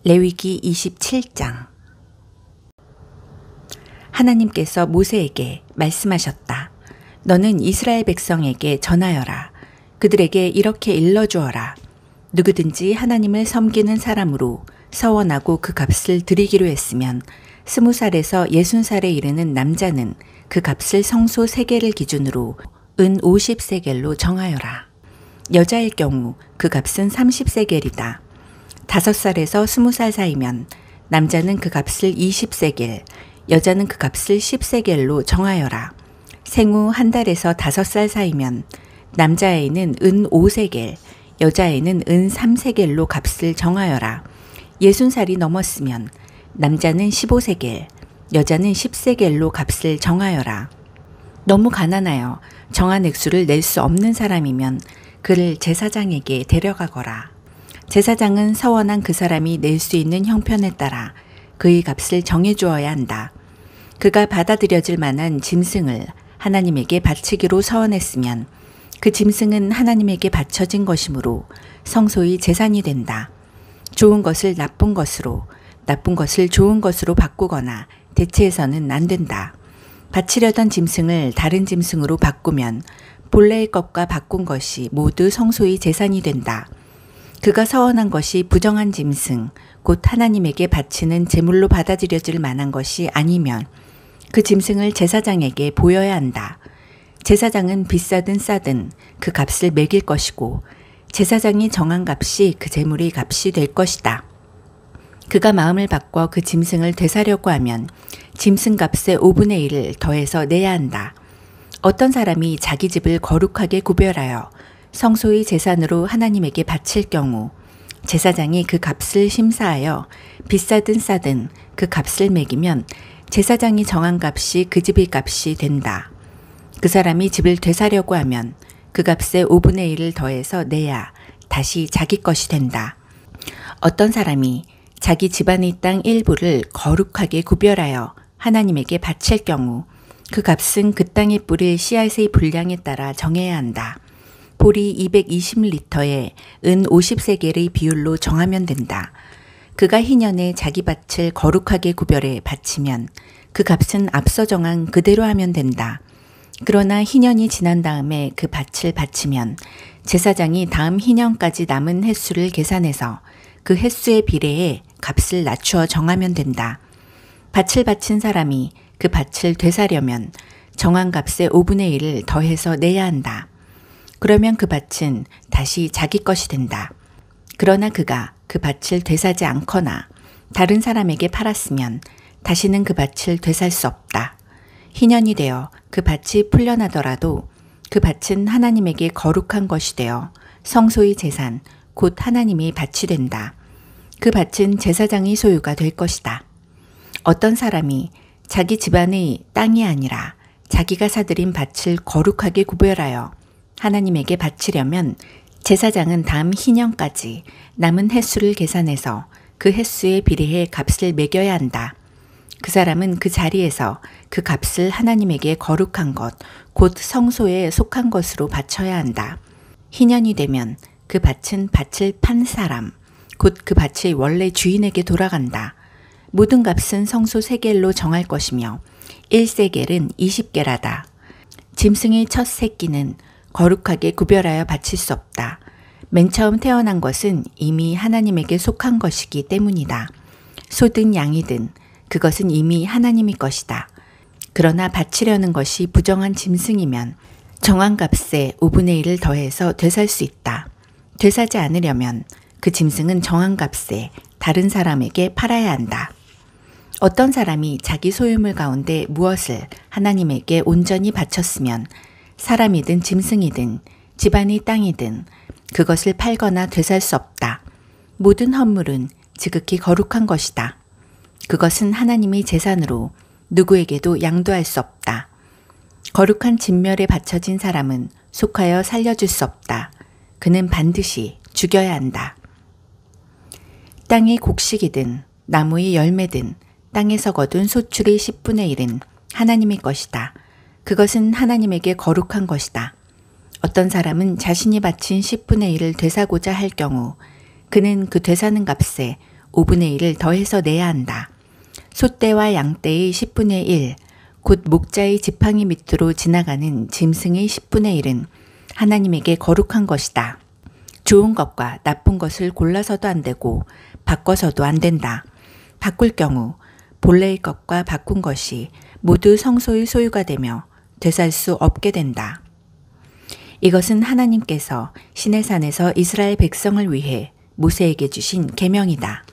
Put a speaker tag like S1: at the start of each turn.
S1: 레위기 27장. 하나님께서 모세에게 말씀하셨다. 너는 이스라엘 백성에게 전하여라. 그들에게 이렇게 일러주어라. 누구든지 하나님을 섬기는 사람으로 서원하고 그 값을 드리기로 했으면 20살에서 60살에 이르는 남자는 그 값을 성소 세겔을 기준으로 은 50세겔로 정하여라. 여자일 경우 그 값은 30세겔이다. 5살에서 20살 사이면 남자는 그 값을 20세겔, 여자는 그 값을 10세겔로 정하여라. 생후 1달에서 5살 사이면 남자아이는 은 5세겔, 여자아이는 은 3세겔로 값을 정하여라. 60살이 넘었으면 남자는 15세겔, 여자는 10세겔로 값을 정하여라. 너무 가난하여 정한 액수를 낼 수 없는 사람이면 그를 제사장에게 데려가거라. 제사장은 서원한 그 사람이 낼 수 있는 형편에 따라 그의 값을 정해주어야 한다. 그가 받아들여질 만한 짐승을 하나님에게 바치기로 서원했으면 그 짐승은 하나님에게 바쳐진 것이므로 성소의 재산이 된다. 좋은 것을 나쁜 것으로, 나쁜 것을 좋은 것으로 바꾸거나 대체해서는 안 된다. 바치려던 짐승을 다른 짐승으로 바꾸면 본래의 것과 바꾼 것이 모두 성소의 재산이 된다. 그가 서원한 것이 부정한 짐승, 곧 하나님에게 바치는 제물로 받아들여질 만한 것이 아니면 그 짐승을 제사장에게 보여야 한다. 제사장은 비싸든 싸든 그 값을 매길 것이고 제사장이 정한 값이 그 제물의 값이 될 것이다. 그가 마음을 바꿔 그 짐승을 되사려고 하면 짐승 값의 5분의 1을 더해서 내야 한다. 어떤 사람이 자기 집을 거룩하게 구별하여 성소의 재산으로 하나님에게 바칠 경우 제사장이 그 값을 심사하여 비싸든 싸든 그 값을 매기면 제사장이 정한 값이 그 집의 값이 된다. 그 사람이 집을 되사려고 하면 그 값의 5분의 1을 더해서 내야 다시 자기 것이 된다. 어떤 사람이 자기 집안의 땅 일부를 거룩하게 구별하여 하나님에게 바칠 경우 그 값은 그 땅에 뿌릴 씨앗의 분량에 따라 정해야 한다. 보리 220리터에 은 50세겔의 비율로 정하면 된다. 그가 희년에 자기 밭을 거룩하게 구별해 바치면 그 값은 앞서 정한 그대로 하면 된다. 그러나 희년이 지난 다음에 그 밭을 바치면 제사장이 다음 희년까지 남은 횟수를 계산해서 그 횟수에 비례해 값을 낮추어 정하면 된다. 밭을 바친 사람이 그 밭을 되사려면 정한 값의 5분의 1을 더해서 내야 한다. 그러면 그 밭은 다시 자기 것이 된다. 그러나 그가 그 밭을 되사지 않거나 다른 사람에게 팔았으면 다시는 그 밭을 되살 수 없다. 희년이 되어 그 밭이 풀려나더라도 그 밭은 하나님에게 거룩한 것이 되어 성소의 재산, 곧 하나님의 밭이 된다. 그 밭은 제사장의 소유가 될 것이다. 어떤 사람이 자기 집안의 땅이 아니라 자기가 사들인 밭을 거룩하게 구별하여 하나님에게 바치려면 제사장은 다음 희년까지 남은 횟수를 계산해서 그 횟수에 비례해 값을 매겨야 한다. 그 사람은 그 자리에서 그 값을 하나님에게 거룩한 것, 곧 성소에 속한 것으로 바쳐야 한다. 희년이 되면 그 밭은 밭을 판 사람, 곧 그 밭의 원래 주인에게 돌아간다. 모든 값은 성소 세겔로 정할 것이며 1세겔은 20게라다. 짐승의 첫 새끼는 거룩하게 구별하여 바칠 수 없다. 맨 처음 태어난 것은 이미 하나님에게 속한 것이기 때문이다. 소든 양이든 그것은 이미 하나님의 것이다. 그러나 바치려는 것이 부정한 짐승이면 정한 값에 5분의 1을 더해서 되살 수 있다. 되사지 않으려면 그 짐승은 정한 값에 다른 사람에게 팔아야 한다. 어떤 사람이 자기 소유물 가운데 무엇을 하나님에게 온전히 바쳤으면 사람이든 짐승이든 집안의 땅이든 그것을 팔거나 되살 수 없다. 모든 헌물은 지극히 거룩한 것이다. 그것은 하나님의 재산으로 누구에게도 양도할 수 없다. 거룩한 진멸에 바쳐진 사람은 속하여 살려줄 수 없다. 그는 반드시 죽여야 한다. 땅의 곡식이든 나무의 열매든 땅에서 거둔 소출의 10분의 1은 하나님의 것이다. 그것은 하나님에게 거룩한 것이다. 어떤 사람은 자신이 바친 10분의 1을 되사고자 할 경우 그는 그 되사는 값에 5분의 1을 더해서 내야 한다. 소떼와 양떼의 10분의 1, 곧 목자의 지팡이 밑으로 지나가는 짐승의 10분의 1은 하나님에게 거룩한 것이다. 좋은 것과 나쁜 것을 골라서도 안 되고 바꿔서도 안 된다. 바꿀 경우 본래의 것과 바꾼 것이 모두 성소의 소유가 되며 되살 수 없게 된다. 이것은 하나님께서 시내산에서 이스라엘 백성을 위해 모세에게 주신 계명이다.